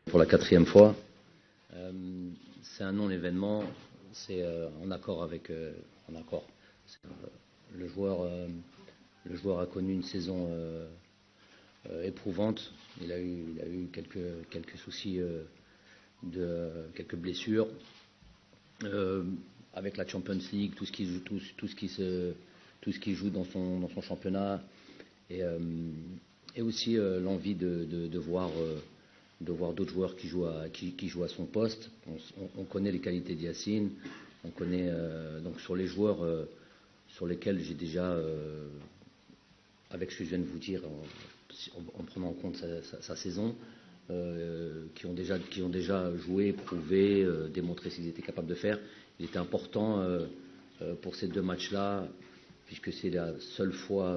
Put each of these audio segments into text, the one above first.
pour la 4e fois. C'est un non-événement, c'est en accord avec en accord. Le joueur a connu une saison éprouvante. Il a eu quelques soucis, quelques blessures. Avec la Champions League, tout ce qui joue dans son championnat, et aussi l'envie de voir d'autres joueurs qui jouent à son poste. On connaît les qualités d'Yacine, on connaît donc sur les joueurs sur lesquels j'ai déjà, avec ce que je viens de vous dire, en prenant en compte sa saison, qui ont déjà joué, prouvé, démontré ce qu'ils étaient capables de faire. Il était important pour ces 2 matchs-là, puisque c'est la seule fois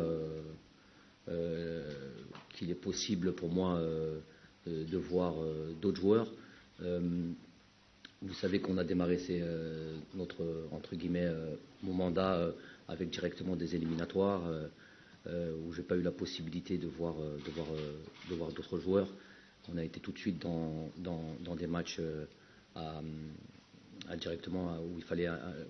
qu'il est possible pour moi de voir d'autres joueurs. Vous savez qu'on a démarré notre, entre guillemets, mon mandat avec directement des éliminatoires, où j'ai pas eu la possibilité de voir d'autres joueurs. On a été tout de suite dans des matchs directement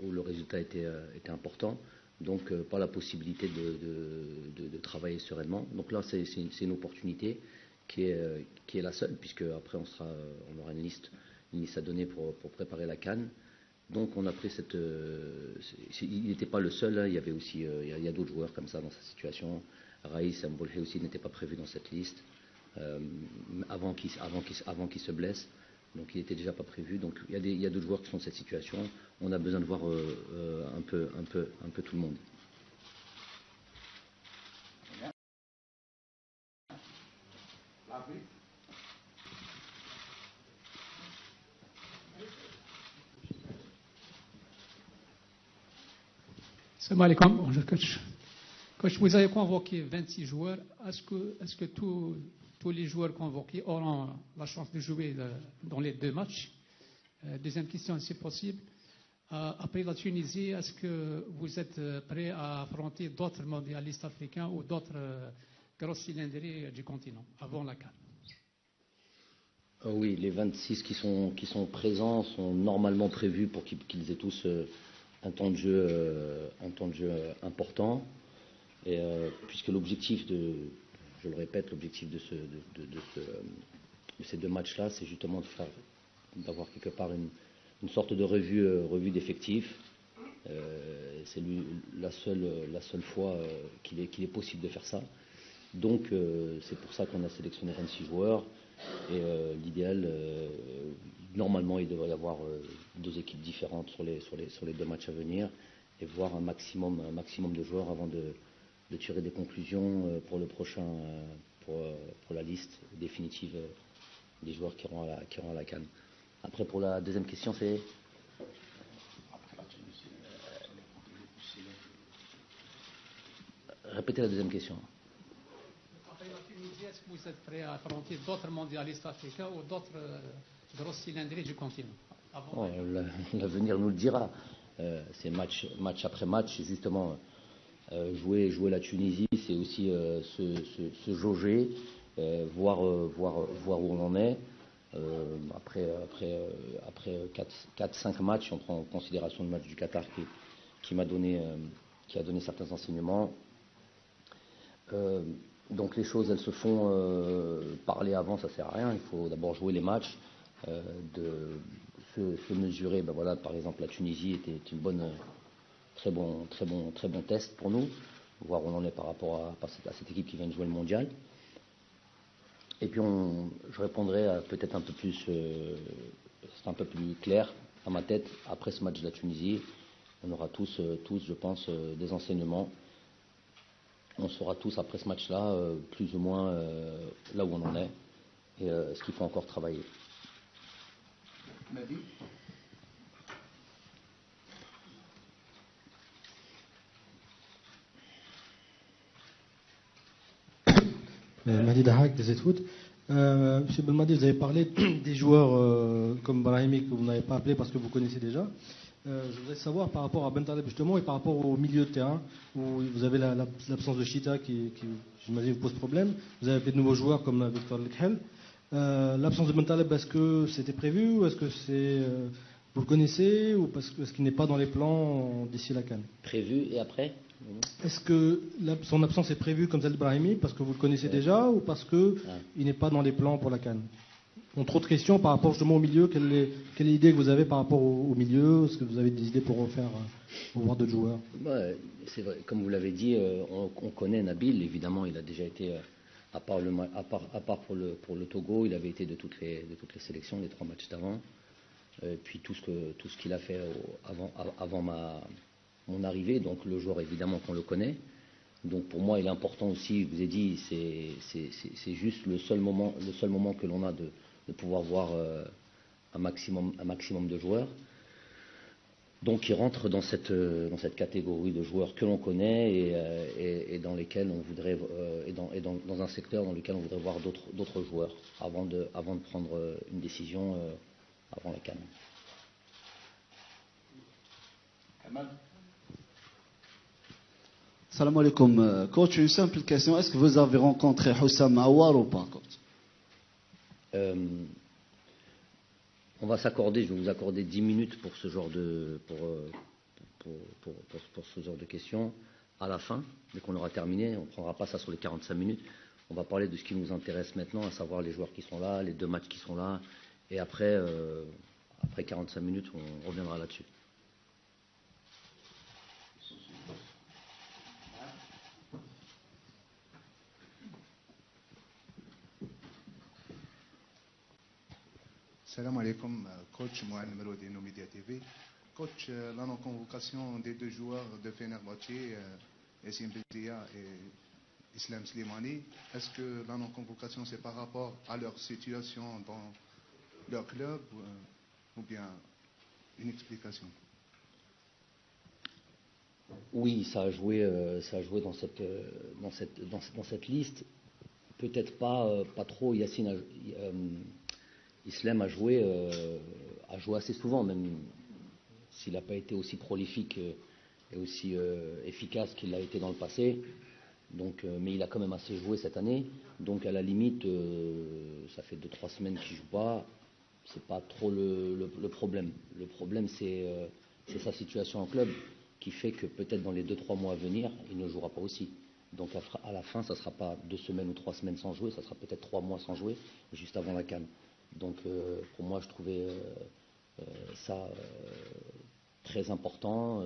où le résultat était important, donc pas la possibilité de travailler sereinement. Donc là, c'est une opportunité qui est la seule, puisque après on aura une liste à donner pour préparer la CAN. Donc on a pris il n'était pas le seul, hein. Il y avait aussi il y a d'autres joueurs comme ça dans sa situation. Raïs Mbolhe aussi n'était pas prévu dans cette liste avant qu'il se blesse. Donc il n'était déjà pas prévu. Donc il y a d'autres joueurs qui sont dans cette situation. On a besoin de voir un peu tout le monde. Salam alaikum, bonjour coach. Coach, vous avez convoqué 26 joueurs. Est-ce que tous les joueurs convoqués auront la chance de jouer dans les 2 matchs? Deuxième question, si possible. Après la Tunisie, est-ce que vous êtes prêt à affronter d'autres mondialistes africains ou d'autres grosses cylindrées du continent avant la CAN? Oui, les 26 qui sont présents sont normalement prévus pour qu'ils aient tous un temps de jeu important. Et puisque l'objectif je le répète, l'objectif de ces 2 matchs-là, c'est justement d'avoir quelque part une sorte de revue d'effectifs. C'est la seule fois qu'il est possible de faire ça. Donc c'est pour ça qu'on a sélectionné 26 joueurs. Et l'idéal, normalement, il devrait y avoir 2 équipes différentes sur les 2 matchs à venir, et voir un maximum de joueurs avant de tirer des conclusions pour le prochain, pour la liste définitive des joueurs qui auront à la CAN. Après, pour la deuxième question, c'est répétez la deuxième question. Après la Tunisie, est-ce que vous êtes prêt à affronter d'autres mondialistes africains ou d'autres grosses cylindrées du continent? L'avenir nous le dira. C'est match après match, c'est justement jouer la Tunisie, c'est aussi se jauger, voir où on en est. Après 4-5 matchs, si on prend en considération le match du Qatar qui a donné certains enseignements. Donc les choses, elles se font parler avant, ça sert à rien. Il faut d'abord jouer les matchs, se mesurer. Voilà, par exemple, la Tunisie était très bon test pour nous, voir où on en est par rapport à cette équipe qui vient de jouer le mondial. Et puis je répondrai peut-être un peu plus, c'est un peu plus clair à ma tête après ce match de la Tunisie. On aura tous, je pense, des enseignements. On saura tous après ce match-là, plus ou moins là où on en est et ce qu'il faut encore travailler. Mehdi. Mehdi Dahak des Foot. Monsieur Belmadi, vous avez parlé des joueurs comme Brahimi que vous n'avez pas appelé parce que vous connaissez déjà. Je voudrais savoir par rapport à Bentaleb justement et par rapport au milieu de terrain où vous avez l'absence de Chita qui j'imagine vous pose problème. Vous avez appelé de nouveaux joueurs comme Victor Lekhel. L'absence de Bentaleb, est-ce que c'était prévu ou est-ce que vous le connaissez ou est-ce qu'il n'est pas dans les plans d'ici la CAN? Prévu et après? Est-ce que son absence est prévue comme celle de Brahimi parce que vous le connaissez déjà ou parce qu'il n'est pas dans les plans pour la CAN? Trop de questions par rapport justement au milieu. Quelle est l'idée que vous avez par rapport au milieu? Est-ce que vous avez des idées pour voir d'autres joueurs? C'est vrai, comme vous l'avez dit, on connaît Nabil. Évidemment, il a déjà été, à part pour le Togo, il avait été de toutes les sélections, les 3 matchs d'avant. Puis tout ce qu'il a fait avant mon arrivée. Donc le joueur, évidemment, qu'on le connaît. Donc pour moi, il est important aussi. Je vous ai dit, c'est juste le seul moment que l'on a de pouvoir voir un maximum de joueurs. Donc il rentre dans cette catégorie de joueurs que l'on connaît et dans lesquels on voudrait dans un secteur dans lequel on voudrait voir d'autres joueurs avant de prendre une décision avant la CAN. Salam alaikum. Coach, une simple question. Est-ce que vous avez rencontré Houssam Aouar ou pas, coach? On va s'accorder, je vais vous accorder 10 minutes pour ce genre de ce genre de questions. À la fin, dès qu'on aura terminé, on ne prendra pas ça sur les 45 minutes. On va parler de ce qui nous intéresse maintenant, à savoir les joueurs qui sont là, les 2 matchs qui sont là. Et après 45 minutes, on reviendra là-dessus. Salam alaikum, coach Mohamed Meloudi, Média TV. Coach, la non-convocation des 2 joueurs de Fenerbahçe, Yassine Benzia et Islam Slimani, est-ce que la non-convocation c'est par rapport à leur situation dans leur club ou bien une explication? Oui, ça a joué dans cette liste. Peut-être pas trop. Islam a joué assez souvent, même s'il n'a pas été aussi prolifique et aussi efficace qu'il l'a été dans le passé. Donc, mais il a quand même assez joué cette année. Donc à la limite, ça fait 2-3 semaines qu'il ne joue pas. C'est pas trop le problème. Le problème, c'est sa situation en club qui fait que peut-être dans les 2-3 mois à venir, il ne jouera pas aussi. Donc à la fin, ça ne sera pas 2 semaines ou 3 semaines sans jouer, ça sera peut-être 3 mois sans jouer, juste avant la CAN. Donc pour moi, je trouvais ça très important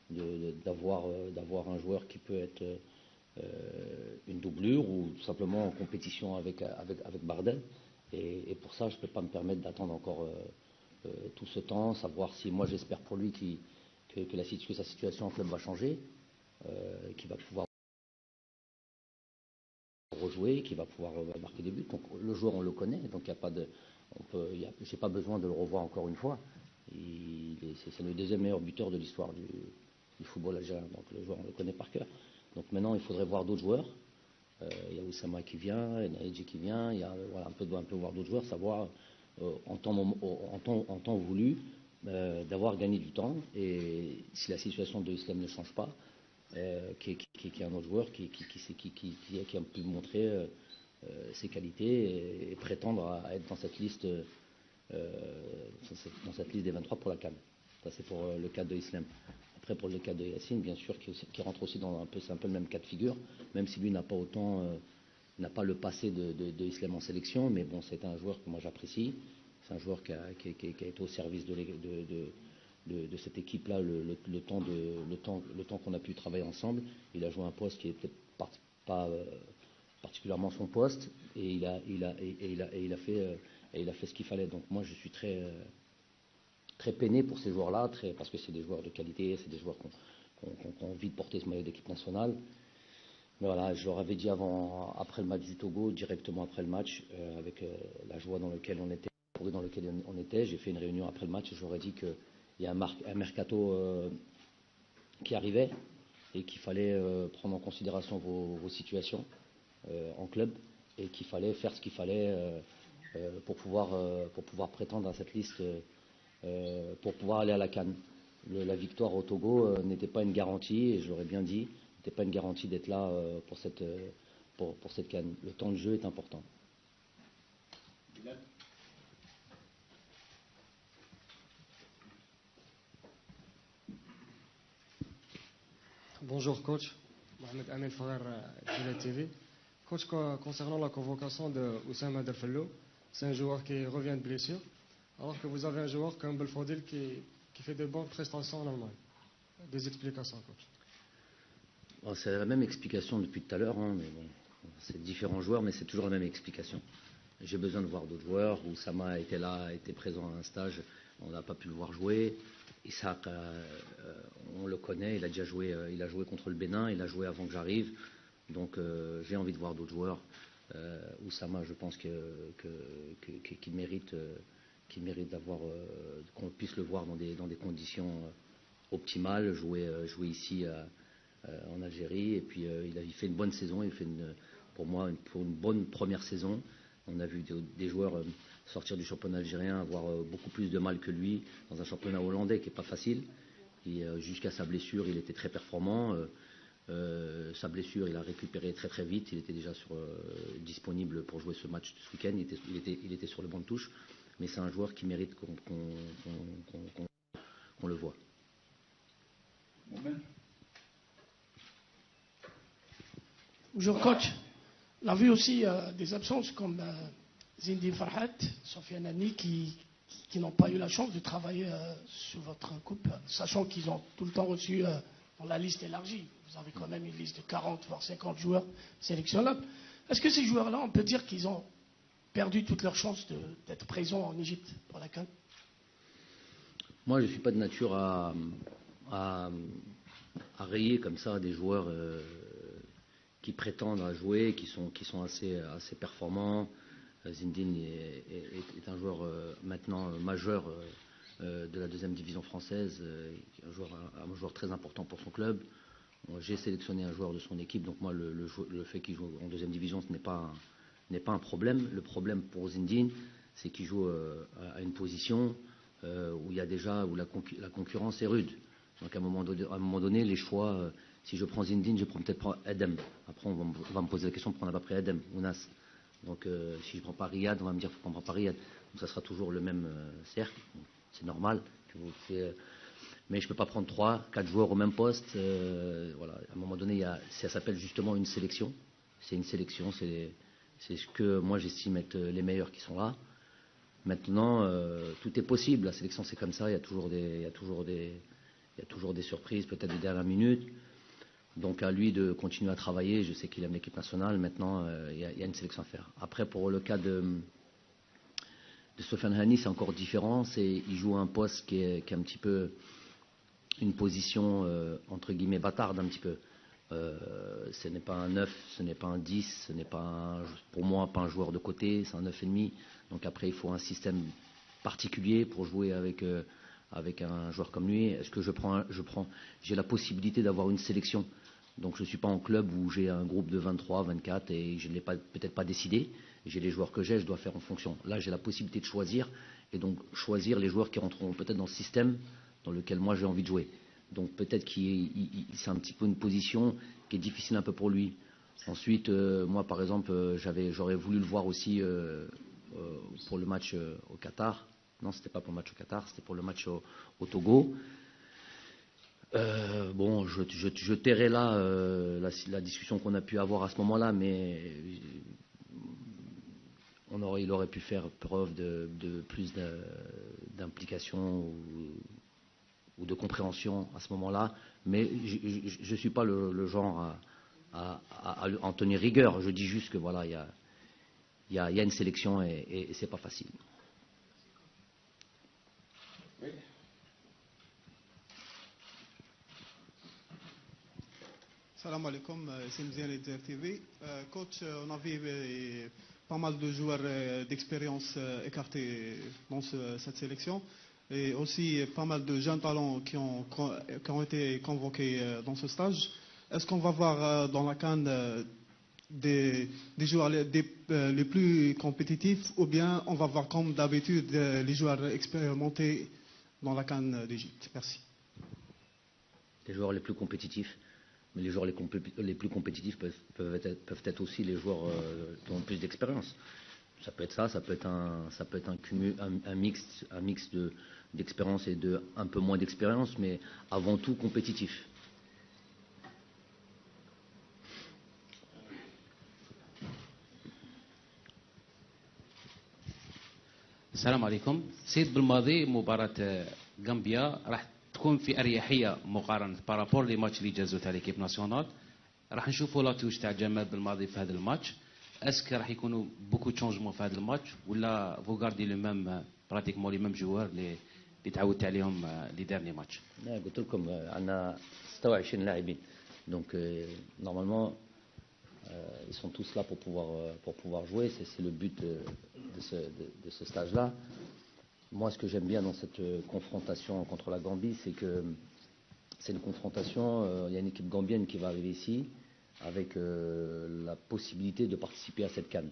d'avoir un joueur qui peut être une doublure ou tout simplement en compétition avec Bardel. Et pour ça, je ne peux pas me permettre d'attendre encore tout ce temps, savoir si moi j'espère pour lui que sa situation en club va changer, qu'il va pouvoir rejouer, qu'il va pouvoir marquer des buts. Donc le joueur, on le connaît, donc j'ai pas besoin de le revoir encore une fois. C'est le 2e meilleur buteur de l'histoire du football algérien, donc le joueur, on le connaît par cœur. Donc maintenant, il faudrait voir d'autres joueurs. Il y a Oussama qui vient, il y a Naïdji qui vient, il y a un peu voir d'autres joueurs, savoir en temps voulu d'avoir gagné du temps. Et si la situation de Islam ne change pas, qui est un autre joueur qui a pu montrer ses qualités et prétendre à être dans cette liste des 23 pour la CAN. Ça, c'est pour le cas de Islam. Après, pour le cas de Yassine, bien sûr, qui rentre aussi dans c'est un peu le même cas de figure, même si lui n'a pas le passé de Islam en sélection, mais bon, c'est un joueur que moi j'apprécie. C'est un joueur qui a été au service de cette équipe-là le temps qu'on a pu travailler ensemble. Il a joué un poste qui n'était pas particulièrement son poste, et il a fait ce qu'il fallait. Donc moi, je suis très peiné pour ces joueurs-là, parce que c'est des joueurs de qualité, c'est des joueurs qui ont envie de porter ce maillot d'équipe nationale. Mais voilà, je leur avais dit après le match du Togo, directement après le match, avec la joie dans laquelle on était, j'ai fait une réunion après le match et je leur ai dit qu'il y a un mercato qui arrivait et qu'il fallait prendre en considération vos situations en club et qu'il fallait faire ce qu'il fallait pour pouvoir prétendre à cette liste, pour pouvoir aller à la CAN. La victoire au Togo n'était pas une garantie, et je l'aurais bien dit, n'était pas une garantie d'être là pour cette CAN. Le temps de jeu est important. Bonjour coach, Mohamed Amel Fagar de la TV. Coach, concernant la convocation de Oussama Derfello, c'est un joueur qui revient de blessure, alors que vous avez un joueur comme Belfodil qui fait de bonnes prestations en Allemagne. Des explications, coach? Bon, c'est la même explication depuis tout à l'heure, hein, mais bon, c'est différents joueurs, mais c'est toujours la même explication. J'ai besoin de voir d'autres joueurs. Oussama était là, était présent à un stage, on n'a pas pu le voir jouer. Ishaq, on le connaît, il a déjà joué, il a joué contre le Bénin, il a joué avant que j'arrive, donc j'ai envie de voir d'autres joueurs. Oussama, je pense qu'il mérite, d'avoir, qu'on puisse le voir dans des conditions optimales, jouer ici en Algérie, et puis il fait une bonne saison, il fait pour moi pour une bonne première saison. On a vu des joueurs sortir du championnat algérien, avoir beaucoup plus de mal que lui dans un championnat hollandais qui n'est pas facile. Et jusqu'à sa blessure, il était très performant. Sa blessure, il a récupéré très très vite. Il était déjà disponible pour jouer ce match ce week-end. Il était sur le banc de touche. Mais c'est un joueur qui mérite qu'on le voit. Bonjour coach. On a vu aussi des absences comme Zindine Farhat, Sofiane Ami qui n'ont pas eu la chance de travailler sur votre coupe, sachant qu'ils ont tout le temps reçu dans la liste élargie. Vous avez quand même une liste de 40 voire 50 joueurs sélectionnables. Est-ce que ces joueurs-là, on peut dire qu'ils ont perdu toutes leurs chances d'être présents en Égypte pour la CAN? Moi, je ne suis pas de nature à rayer comme ça des joueurs qui prétendent à jouer, qui sont assez performants. Zindine est un joueur maintenant majeur de la deuxième division française, un joueur très important pour son club. J'ai sélectionné un joueur de son équipe, donc moi le fait qu'il joue en deuxième division, ce n'est pas un problème. Le problème pour Zindine, c'est qu'il joue à une position où la concurrence est rude. Donc à un moment donné, les choix, si je prends Zindine, je prends peut-être Edem. Après, on va me poser la question pourquoi on n'a pas pris Edem ou Nas. Donc si je ne prends pas Riyad, on va me dire pourquoi on ne prend pas Riyad. Donc ça sera toujours le même cercle, c'est normal. Mais je ne peux pas prendre 3-4 joueurs au même poste. Voilà. À un moment donné, ça s'appelle justement une sélection. C'est une sélection, c'est ce que moi j'estime être les meilleurs qui sont là. Maintenant, tout est possible. La sélection, c'est comme ça. Il y a toujours des surprises, peut-être de dernière minute. Donc à lui de continuer à travailler. Je sais qu'il aime l'équipe nationale. Maintenant, il y a une sélection à faire. Après, pour le cas de Sofiane Hani, c'est encore différent. Il joue un poste qui est un petit peu une position entre guillemets bâtarde un petit peu. Ce n'est pas un 9, ce n'est pas un 10, ce n'est pas pour moi pas un joueur de côté, c'est un 9,5. Donc après, il faut un système particulier pour jouer avec un joueur comme lui. Est-ce que j'ai la possibilité d'avoir une sélection? Donc je ne suis pas en club où j'ai un groupe de 23, 24 et je ne l'ai peut-être pas décidé. J'ai les joueurs que je dois faire en fonction. Là, j'ai la possibilité de choisir et donc choisir les joueurs qui rentreront peut-être dans le système dans lequel moi j'ai envie de jouer. Donc peut-être c'est un petit peu une position qui est difficile un peu pour lui. Ensuite, moi par exemple, j'aurais voulu le voir aussi pour le match au Qatar. Non, c'était pas pour le match au Qatar, c'était pour le match au Togo. Bon, je tairai là la discussion qu'on a pu avoir à ce moment-là, mais il aurait pu faire preuve de plus d'implication ou de compréhension à ce moment-là. Mais je ne suis pas le genre à en tenir rigueur. Je dis juste que voilà, il y a une sélection et c'est pas facile. Oui. Salam alaikum, c'est Mzian de TV. Coach, on a vu pas mal de joueurs d'expérience écartés dans cette sélection et aussi pas mal de jeunes talents qui ont été convoqués dans ce stage. Est-ce qu'on va voir dans la CAN des joueurs les plus compétitifs ou bien on va voir comme d'habitude les joueurs expérimentés dans la CAN d'Égypte? Merci. Les joueurs les plus compétitifs. Mais les joueurs les plus compétitifs peuvent être aussi les joueurs qui ont plus d'expérience. Ça peut être ça peut être un mix d'expérience et de un peu moins d'expérience, mais avant tout compétitif. السلام عليكم. سيد بالماضي مباراة غامبيا راح تكون في اريحيه مقارنه بارابور لي ماتش اللي جازو تاع ليكيب ناسيونال. راح نشوفوا لا توش تاع جمال بالماضي في هذا الماتش. اسك راح يكونوا بوكو تشونجمون في هذا الماتش ولا فو غاردي لو ميم براتيكمون لي ميم جوار اللي تعودت عليهم لي ديرني ماتش؟ قلت لكم عندنا 26 لاعبين donc normalement ils sont tous là pour pouvoir jouer, c'est le but de ce stage là. Moi, ce que j'aime bien dans cette confrontation contre la Gambie, c'est que c'est une confrontation, il y a une équipe gambienne qui va arriver ici avec la possibilité de participer à cette CAN.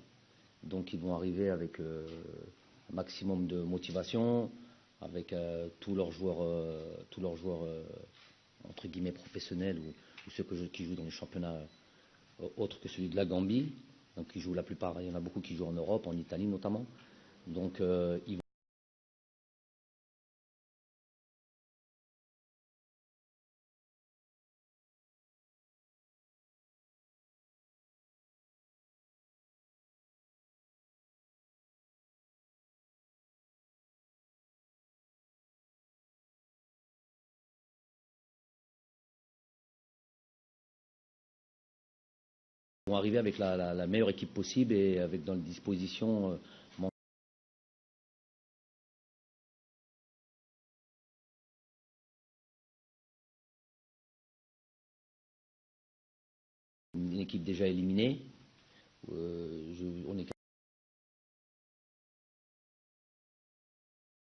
Donc ils vont arriver avec un maximum de motivation, avec tous leurs joueurs entre guillemets professionnels ou ceux qui jouent dans les championnats autres que celui de la Gambie. Donc ils jouent la plupart, il y en a beaucoup qui jouent en Europe, en Italie notamment. Donc ils vont arriver avec la meilleure équipe possible et avec dans les dispositions une équipe déjà éliminée. On est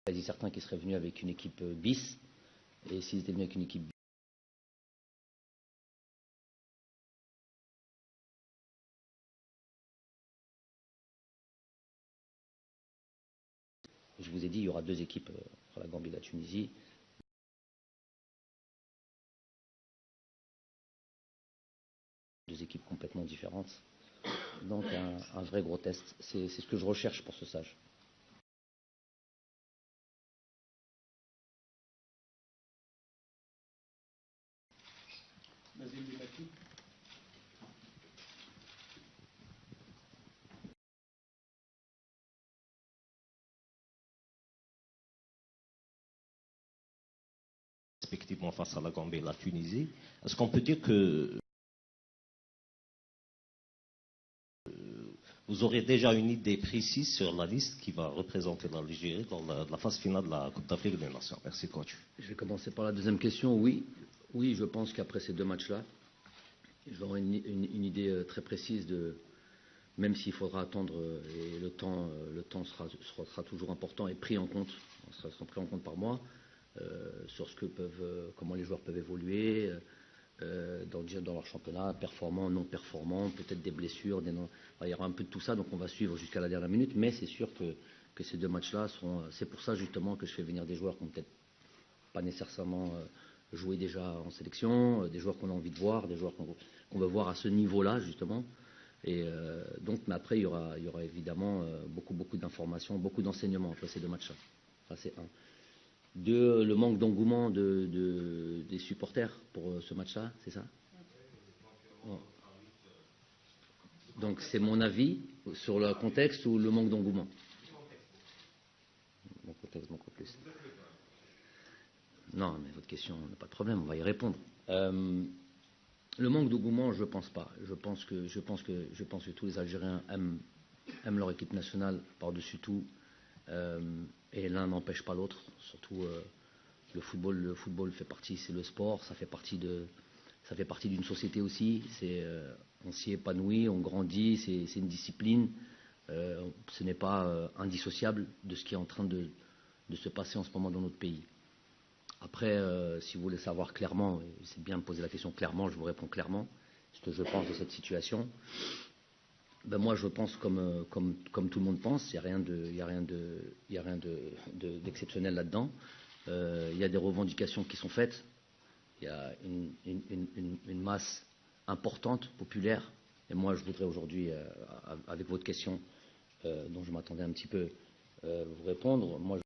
quasi certain qu'ils seraient venus avec une équipe bis, et s'ils étaient venus avec une équipe bis, je vous ai dit, il y aura deux équipes, la Gambie et la Tunisie. Deux équipes complètement différentes. Donc un vrai gros test. C'est ce que je recherche pour ce stage. Respectivement face à la Gambie et la Tunisie, est-ce qu'on peut dire que vous aurez déjà une idée précise sur la liste qui va représenter l'Algérie dans la phase finale de la Coupe d'Afrique des Nations? Merci, coach. Je vais commencer par la deuxième question. Oui, je pense qu'après ces deux matchs-là, j'aurai une idée très précise de, même s'il faudra attendre et le temps sera toujours important et pris en compte, sera pris en compte par moi sur comment les joueurs peuvent évoluer dans leur championnat, performants, non performants, peut-être des blessures, il y aura un peu de tout ça, donc on va suivre jusqu'à la dernière minute, mais c'est sûr que ces deux matchs-là c'est pour ça justement que je fais venir des joueurs qui n'ont peut-être pas nécessairement joué déjà en sélection, des joueurs qu'on a envie de voir, des joueurs qu'on veut voir à ce niveau-là justement. Et donc, mais après il y aura évidemment beaucoup d'informations, beaucoup d'enseignements entre ces deux matchs-là. Ça c'est un. Deux, le manque d'engouement des supporters pour ce match-là, c'est ça? Bon. Donc c'est mon avis sur le contexte ou le manque d'engouement? Mon contexte, mon plus. Non, mais votre question, on n'a pas de problème, on va y répondre. Le manque d'engouement, je ne pense pas. Je pense que tous les Algériens aiment leur équipe nationale par-dessus tout. Et l'un n'empêche pas l'autre. Surtout le football fait partie, c'est le sport, ça fait partie d'une société aussi. On s'y épanouit, on grandit, c'est une discipline. Ce n'est pas indissociable de ce qui est en train de se passer en ce moment dans notre pays. Après, si vous voulez savoir clairement, c'est bien de poser la question clairement, je vous réponds clairement ce que je pense de cette situation. Ben moi, je pense comme tout le monde pense. Il n'y a rien d'exceptionnel là-dedans. Il y a des revendications qui sont faites. Il y a une masse importante, populaire. Et moi, je voudrais aujourd'hui, avec votre question, dont je m'attendais un petit peu, vous répondre. Moi,